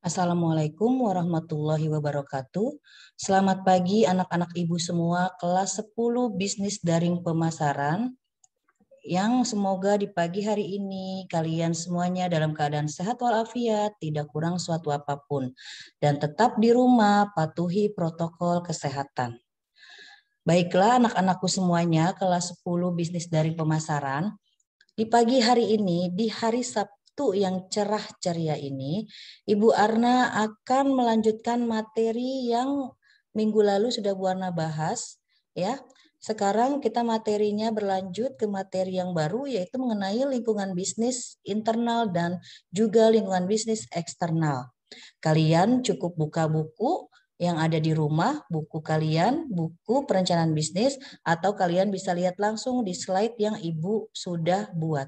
Assalamualaikum warahmatullahi wabarakatuh. Selamat pagi anak-anak ibu semua kelas 10 bisnis daring pemasaran. Yang semoga di pagi hari ini kalian semuanya dalam keadaan sehat walafiat, tidak kurang suatu apapun. Dan tetap di rumah patuhi protokol kesehatan. Baiklah anak-anakku semuanya kelas 10 bisnis daring pemasaran. Di pagi hari ini, di hari Sabtu yang cerah ceria ini, Ibu Arna akan melanjutkan materi yang minggu lalu sudah Bu Arna bahas, ya. Sekarang kita materinya berlanjut ke materi yang baru, yaitu mengenai lingkungan bisnis internal dan juga lingkungan bisnis eksternal. Kalian cukup buka buku yang ada di rumah, buku kalian, buku perencanaan bisnis, atau kalian bisa lihat langsung di slide yang Ibu sudah buat.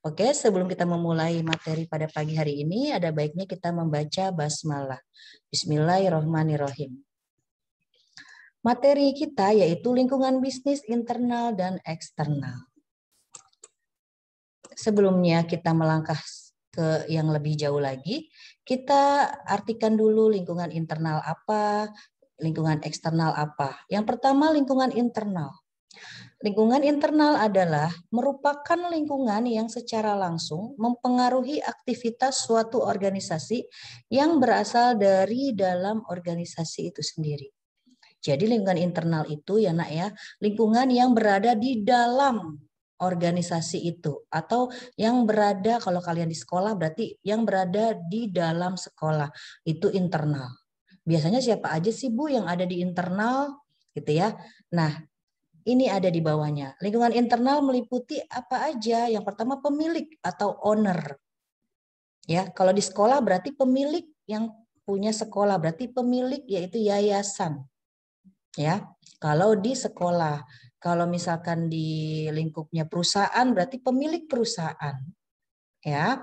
Oke, sebelum kita memulai materi pada pagi hari ini, ada baiknya kita membaca basmalah. Bismillahirrohmanirrohim. Materi kita yaitu lingkungan bisnis internal dan eksternal. Sebelumnya kita melangkah ke yang lebih jauh lagi, kita artikan dulu lingkungan internal apa, lingkungan eksternal apa. Yang pertama lingkungan internal. Lingkungan internal adalah merupakan lingkungan yang secara langsung mempengaruhi aktivitas suatu organisasi yang berasal dari dalam organisasi itu sendiri. Jadi lingkungan internal itu ya nak ya, lingkungan yang berada di dalam organisasi itu atau yang berada kalau kalian di sekolah berarti yang berada di dalam sekolah itu internal. Biasanya siapa aja sih Bu yang ada di internal gitu ya. Nah, ini ada di bawahnya. Lingkungan internal meliputi apa aja? Yang pertama pemilik atau owner. Ya, kalau di sekolah berarti pemilik yang punya sekolah, berarti pemilik yaitu yayasan. Ya, kalau di sekolah, kalau misalkan di lingkupnya perusahaan berarti pemilik perusahaan. Ya.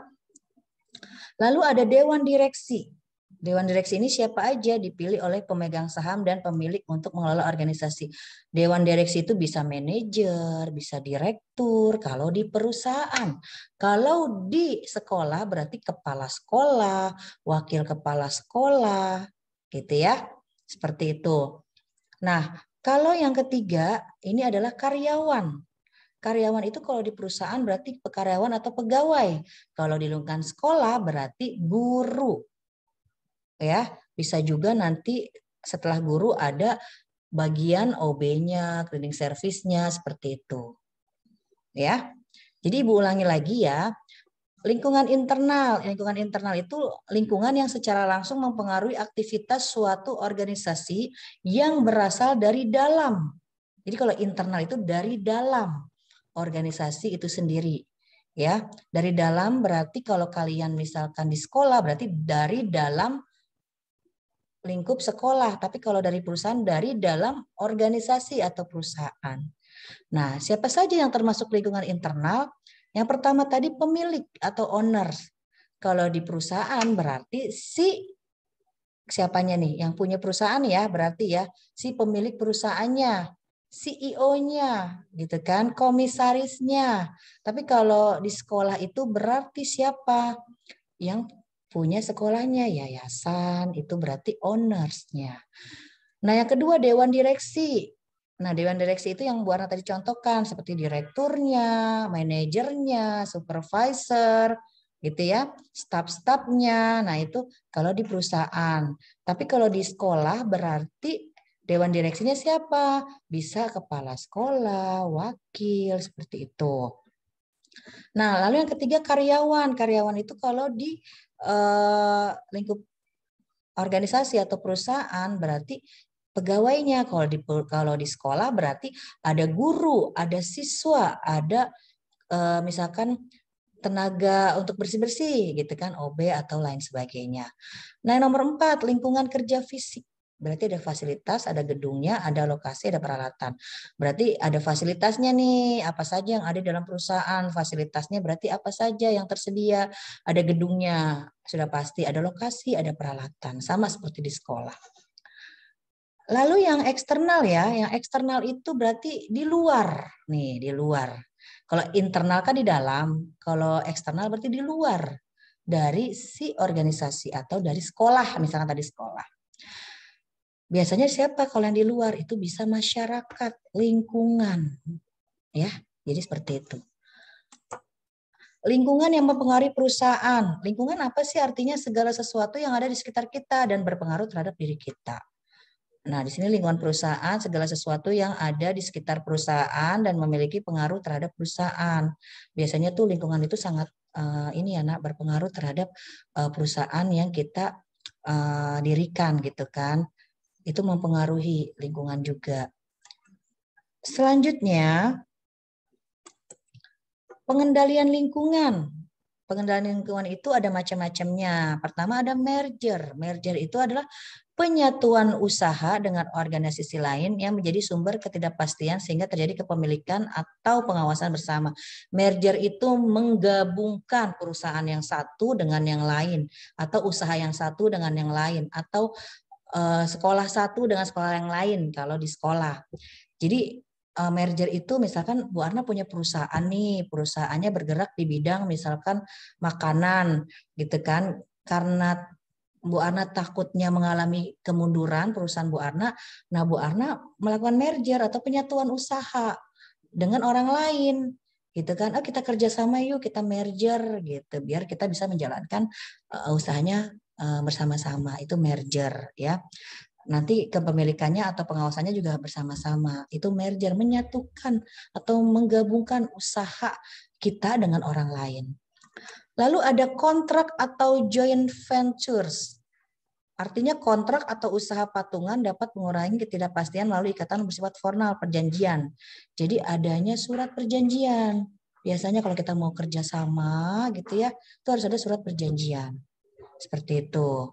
Lalu ada dewan direksi. Dewan direksi ini siapa aja dipilih oleh pemegang saham dan pemilik untuk mengelola organisasi. Dewan direksi itu bisa manajer, bisa direktur kalau di perusahaan. Kalau di sekolah berarti kepala sekolah, wakil kepala sekolah, gitu ya. Seperti itu. Nah, kalau yang ketiga ini adalah karyawan. Karyawan itu kalau di perusahaan berarti karyawan atau pegawai. Kalau di lingkungan sekolah berarti guru. Ya, bisa juga nanti setelah guru ada bagian OB-nya, cleaning service-nya seperti itu. Ya. Jadi Ibu ulangi lagi ya. Lingkungan internal itu lingkungan yang secara langsung mempengaruhi aktivitas suatu organisasi yang berasal dari dalam. Jadi kalau internal itu dari dalam organisasi itu sendiri. Ya, dari dalam berarti kalau kalian misalkan di sekolah berarti dari dalam lingkup sekolah, tapi kalau dari perusahaan dari dalam organisasi atau perusahaan. Nah, siapa saja yang termasuk lingkungan internal? Yang pertama tadi pemilik atau owner. Kalau di perusahaan berarti si siapanya nih? Yang punya perusahaan ya, berarti ya si pemilik perusahaannya, CEO-nya, gitu kan, komisarisnya. Tapi kalau di sekolah itu berarti siapa? Yang punya sekolahnya, yayasan, itu berarti ownersnya. Nah, yang kedua dewan direksi. Nah, dewan direksi itu yang Bu Ana tadi contohkan seperti direkturnya, manajernya, supervisor, gitu ya, staf-stafnya. Nah, itu kalau di perusahaan. Tapi kalau di sekolah berarti dewan direksinya siapa? Bisa kepala sekolah, wakil, seperti itu. Nah, lalu yang ketiga karyawan. Karyawan itu kalau di lingkup organisasi atau perusahaan berarti pegawainya. Kalau di sekolah berarti ada guru, ada siswa, ada misalkan tenaga untuk bersih-bersih gitu kan, OB atau lain sebagainya. Nah, yang nomor 4 lingkungan kerja fisik. Berarti ada fasilitas, ada gedungnya, ada lokasi, ada peralatan. Berarti ada fasilitasnya nih, apa saja yang ada dalam perusahaan. Fasilitasnya berarti apa saja yang tersedia. Ada gedungnya, sudah pasti. Ada lokasi, ada peralatan. Sama seperti di sekolah. Lalu yang eksternal ya, yang eksternal itu berarti di luar. Nih, di luar. Kalau internal kan di dalam, kalau eksternal berarti di luar. dari si organisasi atau dari sekolah, misalkan tadi sekolah. Biasanya siapa kalau yang di luar? Itu bisa masyarakat, lingkungan. Ya, jadi seperti itu. Lingkungan yang mempengaruhi perusahaan. Lingkungan apa sih? Artinya segala sesuatu yang ada di sekitar kita dan berpengaruh terhadap diri kita. Nah, di sini lingkungan perusahaan, segala sesuatu yang ada di sekitar perusahaan dan memiliki pengaruh terhadap perusahaan. Biasanya tuh lingkungan itu sangat ini ya, Nak, berpengaruh terhadap perusahaan yang kita dirikan gitu kan. Itu mempengaruhi lingkungan juga. Selanjutnya, pengendalian lingkungan. Pengendalian lingkungan itu ada macam-macamnya. Pertama ada merger. Merger itu adalah penyatuan usaha dengan organisasi lain yang menjadi sumber ketidakpastian sehingga terjadi kepemilikan atau pengawasan bersama. Merger itu menggabungkan perusahaan yang satu dengan yang lain, atau usaha yang satu dengan yang lain, atau sekolah satu dengan sekolah yang lain kalau di sekolah. Jadi merger itu misalkan Bu Arna punya perusahaan nih, perusahaannya bergerak di bidang misalkan makanan gitu kan. Karena Bu Arna takutnya mengalami kemunduran perusahaan Bu Arna, nah Bu Arna melakukan merger atau penyatuan usaha dengan orang lain gitu kan. Oh, kita kerjasama yuk, kita merger gitu biar kita bisa menjalankan usahanya bersama-sama. Itu merger ya. Nanti kepemilikannya atau pengawasannya juga bersama-sama. Itu merger, menyatukan atau menggabungkan usaha kita dengan orang lain. Lalu ada kontrak atau joint ventures. Artinya kontrak atau usaha patungan dapat mengurangi ketidakpastian melalui ikatan bersifat formal, perjanjian. Jadi adanya surat perjanjian. Biasanya kalau kita mau kerjasama gitu ya, itu harus ada surat perjanjian. Seperti itu.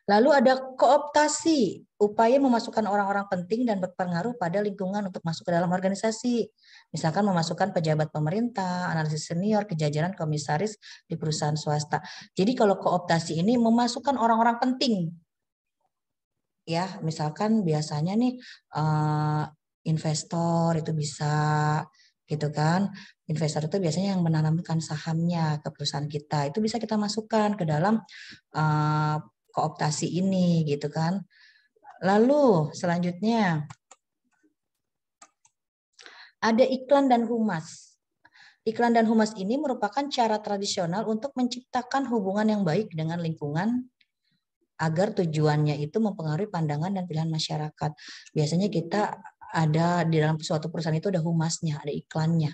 Lalu ada kooptasi, upaya memasukkan orang-orang penting dan berpengaruh pada lingkungan untuk masuk ke dalam organisasi. Misalkan memasukkan pejabat pemerintah, analisis senior, kejajaran komisaris di perusahaan swasta. Jadi kalau kooptasi ini memasukkan orang-orang penting. Ya, misalkan biasanya nih investor itu bisa gitu kan. Investor itu biasanya yang menanamkan sahamnya ke perusahaan kita. Itu bisa kita masukkan ke dalam kooptasi ini gitu kan. Lalu selanjutnya ada iklan dan humas. Iklan dan humas ini merupakan cara tradisional untuk menciptakan hubungan yang baik dengan lingkungan agar tujuannya itu mempengaruhi pandangan dan pilihan masyarakat. Biasanya kita ada di dalam suatu perusahaan itu ada humasnya, ada iklannya.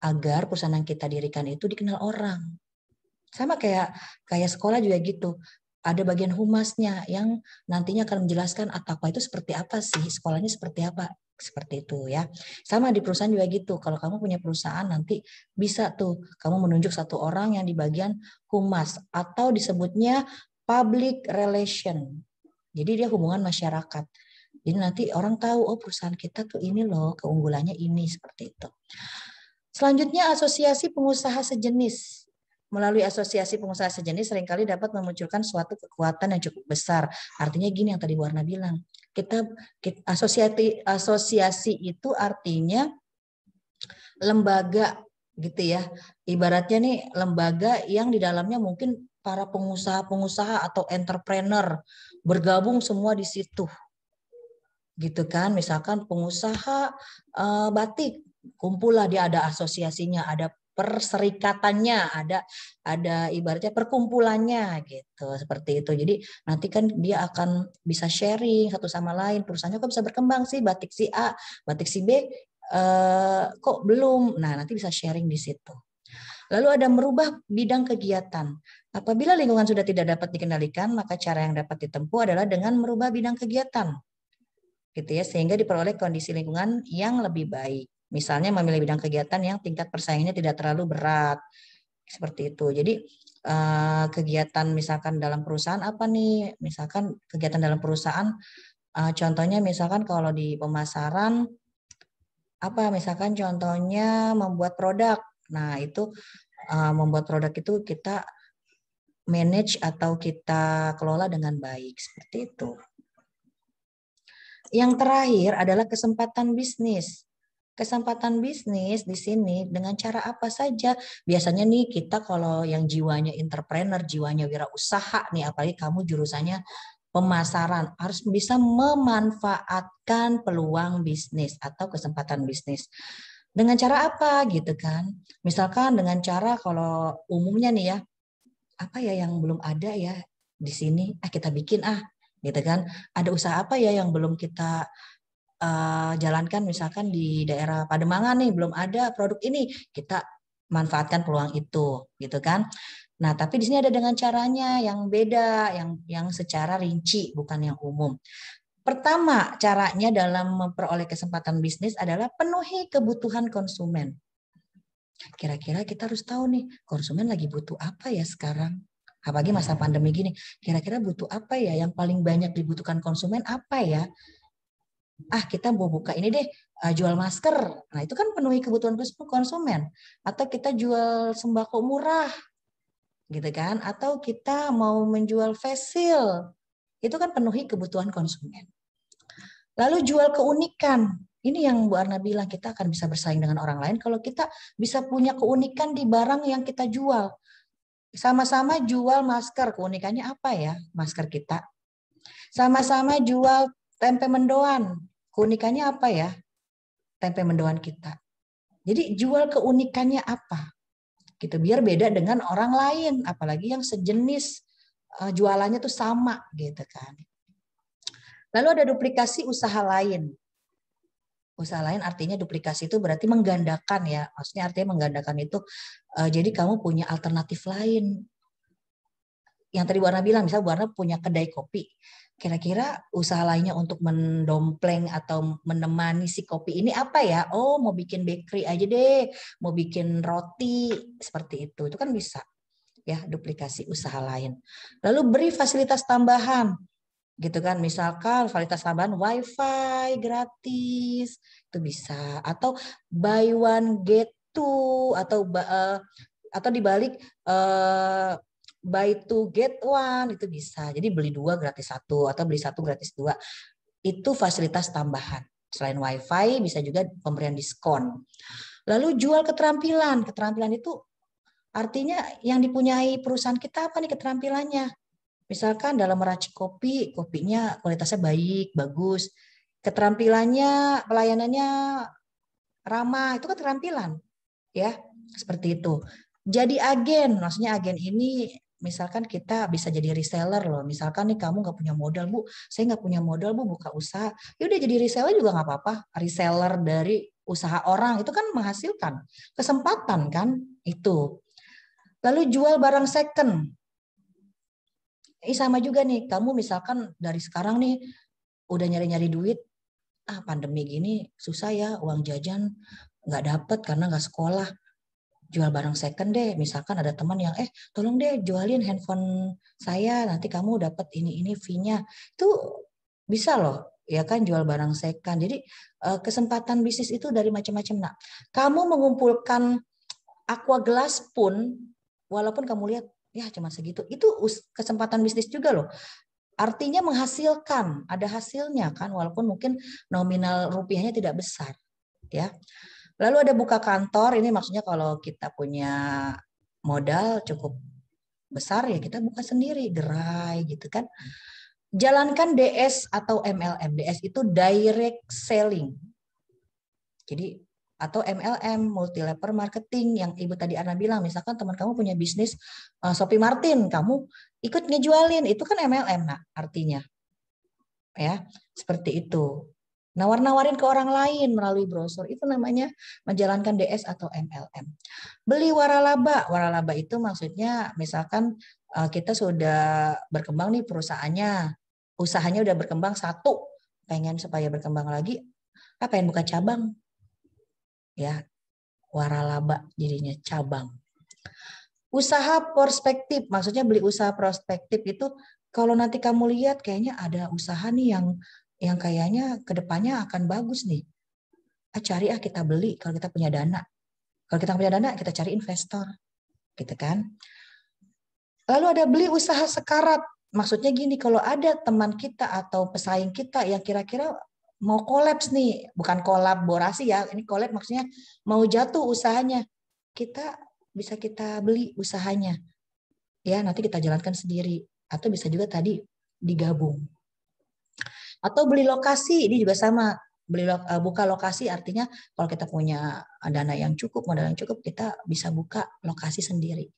Agar perusahaan yang kita dirikan itu dikenal orang. Sama kayak sekolah juga gitu. Ada bagian humasnya yang nantinya akan menjelaskan Ataqwa itu seperti apa sih, sekolahnya seperti apa, seperti itu ya. Sama di perusahaan juga gitu. Kalau kamu punya perusahaan nanti bisa tuh kamu menunjuk satu orang yang di bagian humas atau disebutnya public relation. Jadi dia hubungan masyarakat. Jadi nanti orang tahu oh perusahaan kita tuh ini loh keunggulannya ini seperti itu. Selanjutnya asosiasi pengusaha sejenis. Melalui asosiasi pengusaha sejenis seringkali dapat memunculkan suatu kekuatan yang cukup besar. Artinya gini yang tadi Bu Arna bilang, kita asosiasi itu artinya lembaga gitu ya. Ibaratnya nih lembaga yang di dalamnya mungkin para pengusaha-pengusaha atau entrepreneur bergabung semua di situ. Gitu kan, misalkan pengusaha batik, kumpullah dia ada asosiasinya, ada perserikatannya, ada ibaratnya perkumpulannya gitu, seperti itu. Jadi nanti kan dia akan bisa sharing satu sama lain, perusahaannya kok bisa berkembang sih, batik si A, batik si B kok belum. Nah, nanti bisa sharing di situ. Lalu ada merubah bidang kegiatan. Apabila lingkungan sudah tidak dapat dikendalikan, maka cara yang dapat ditempuh adalah dengan merubah bidang kegiatan. Gitu ya, sehingga diperoleh kondisi lingkungan yang lebih baik. Misalnya memilih bidang kegiatan yang tingkat persaingannya tidak terlalu berat. Seperti itu. Jadi kegiatan misalkan dalam perusahaan apa nih? Misalkan kegiatan dalam perusahaan contohnya misalkan kalau di pemasaran apa? Misalkan contohnya membuat produk. Nah, itu membuat produk itu kita manage atau kita kelola dengan baik seperti itu. Yang terakhir adalah kesempatan bisnis. Kesempatan bisnis di sini dengan cara apa saja. Biasanya nih kita kalau yang jiwanya entrepreneur, jiwanya wirausaha nih, apalagi kamu jurusannya pemasaran, harus bisa memanfaatkan peluang bisnis atau kesempatan bisnis. Dengan cara apa gitu kan? Misalkan dengan cara kalau umumnya nih ya, apa ya yang belum ada ya di sini? Kita bikin gitu kan. Ada usaha apa ya yang belum kita jalankan, misalkan di daerah Pademangan nih belum ada produk ini, kita manfaatkan peluang itu gitu kan. Nah, tapi di sini ada dengan caranya yang beda, yang secara rinci, bukan yang umum. Pertama, caranya dalam memperoleh kesempatan bisnis adalah penuhi kebutuhan konsumen. Kira-kira kita harus tahu nih, konsumen lagi butuh apa ya sekarang? Apalagi masa pandemi gini, kira-kira butuh apa ya? Yang paling banyak dibutuhkan konsumen apa ya? Kita mau buka ini deh, jual masker. Nah, itu kan penuhi kebutuhan konsumen. Atau kita jual sembako murah, gitu kan? Atau kita mau menjual face shield. Itu kan penuhi kebutuhan konsumen. Lalu jual keunikan. Ini yang Bu Arna bilang, kita akan bisa bersaing dengan orang lain kalau kita bisa punya keunikan di barang yang kita jual. Sama-sama jual masker, keunikannya apa ya masker kita? Sama-sama jual tempe mendoan, keunikannya apa ya tempe mendoan kita? Jadi jual keunikannya apa? Gitu, biar beda dengan orang lain, apalagi yang sejenis jualannya tuh sama gitu kan. Lalu ada duplikasi usaha lain. Usaha lain artinya duplikasi itu berarti menggandakan ya. Maksudnya artinya menggandakan itu jadi kamu punya alternatif lain. Yang tadi Bu Arna bilang, misal Bu Arna punya kedai kopi. Kira-kira usaha lainnya untuk mendompleng atau menemani si kopi ini apa ya? Oh, mau bikin bakery aja deh, mau bikin roti, seperti itu. Itu kan bisa ya, duplikasi usaha lain. Lalu beri fasilitas tambahan. Gitu kan, misalkan fasilitas tambahan wifi gratis, itu bisa. Atau buy one get two, atau dibalik buy two get one, itu bisa. Jadi beli 2 gratis 1 atau beli 1 gratis 2. Itu fasilitas tambahan. Selain wifi bisa juga pemberian diskon. Lalu jual keterampilan. Keterampilan itu artinya yang dipunyai perusahaan kita apa nih keterampilannya. Misalkan dalam meracik kopi, kopinya kualitasnya baik, bagus. Keterampilannya, pelayanannya ramah, itu keterampilan. Ya, seperti itu. Jadi agen, maksudnya agen ini misalkan kita bisa jadi reseller loh. Misalkan nih kamu nggak punya modal, Bu, saya nggak punya modal, Bu, buka usaha. Ya udah jadi reseller juga nggak apa-apa. Reseller dari usaha orang itu kan menghasilkan kesempatan kan itu. Lalu jual barang second. Ini sama juga nih, kamu misalkan dari sekarang nih udah nyari-nyari duit, pandemi gini susah ya, uang jajan nggak dapet karena nggak sekolah. Jual barang second deh, misalkan ada teman yang tolong deh jualin handphone saya, nanti kamu dapat ini fee-nya. Itu bisa loh, ya kan, jual barang second. Jadi kesempatan bisnis itu dari macam-macam. Nah, kamu mengumpulkan aqua gelas pun, walaupun kamu lihat ya cuma segitu, itu kesempatan bisnis juga loh. Artinya menghasilkan, ada hasilnya kan, walaupun mungkin nominal rupiahnya tidak besar, ya. Lalu ada buka kantor, ini maksudnya kalau kita punya modal cukup besar ya kita buka sendiri, gerai gitu kan. Jalankan DS atau MLM. DS itu direct selling. Jadi atau MLM, multi level marketing, yang Ibu tadi Ana bilang, misalkan teman kamu punya bisnis Shopee Martin, kamu ikut ngejualin, itu kan MLM nah artinya. Ya, seperti itu. Nawar-nawarin ke orang lain melalui brosur, itu namanya menjalankan DS atau MLM. Beli waralaba. Waralaba itu maksudnya misalkan kita sudah berkembang nih perusahaannya, usahanya udah berkembang satu, pengen supaya berkembang lagi, pengen buka cabang. Ya, waralaba jadinya cabang. Usaha prospektif, maksudnya beli usaha prospektif itu kalau nanti kamu lihat kayaknya ada usaha nih yang kayaknya kedepannya akan bagus nih. Cari kita beli kalau kita punya dana. Kalau kita punya dana, kita cari investor. Gitu kan. Lalu ada beli usaha sekarat. Maksudnya gini, kalau ada teman kita atau pesaing kita yang kira-kira mau kolaps nih, bukan kolaborasi ya, ini kolab maksudnya mau jatuh usahanya, bisa kita beli usahanya, ya nanti kita jalankan sendiri, atau bisa juga tadi digabung, atau beli lokasi, ini juga sama, buka lokasi artinya kalau kita punya dana yang cukup, modal yang cukup, kita bisa buka lokasi sendiri.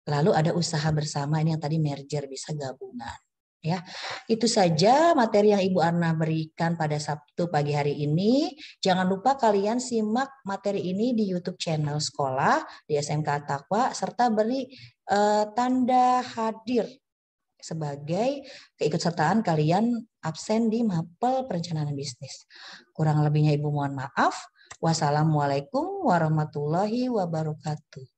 Lalu ada usaha bersama, ini yang tadi merger, bisa gabungan. Ya, itu saja materi yang Ibu Arna berikan pada Sabtu pagi hari ini. Jangan lupa kalian simak materi ini di YouTube channel sekolah di SMK Takwa, serta beri tanda hadir sebagai keikutsertaan kalian absen di mapel perencanaan bisnis. Kurang lebihnya Ibu mohon maaf. Wassalamualaikum warahmatullahi wabarakatuh.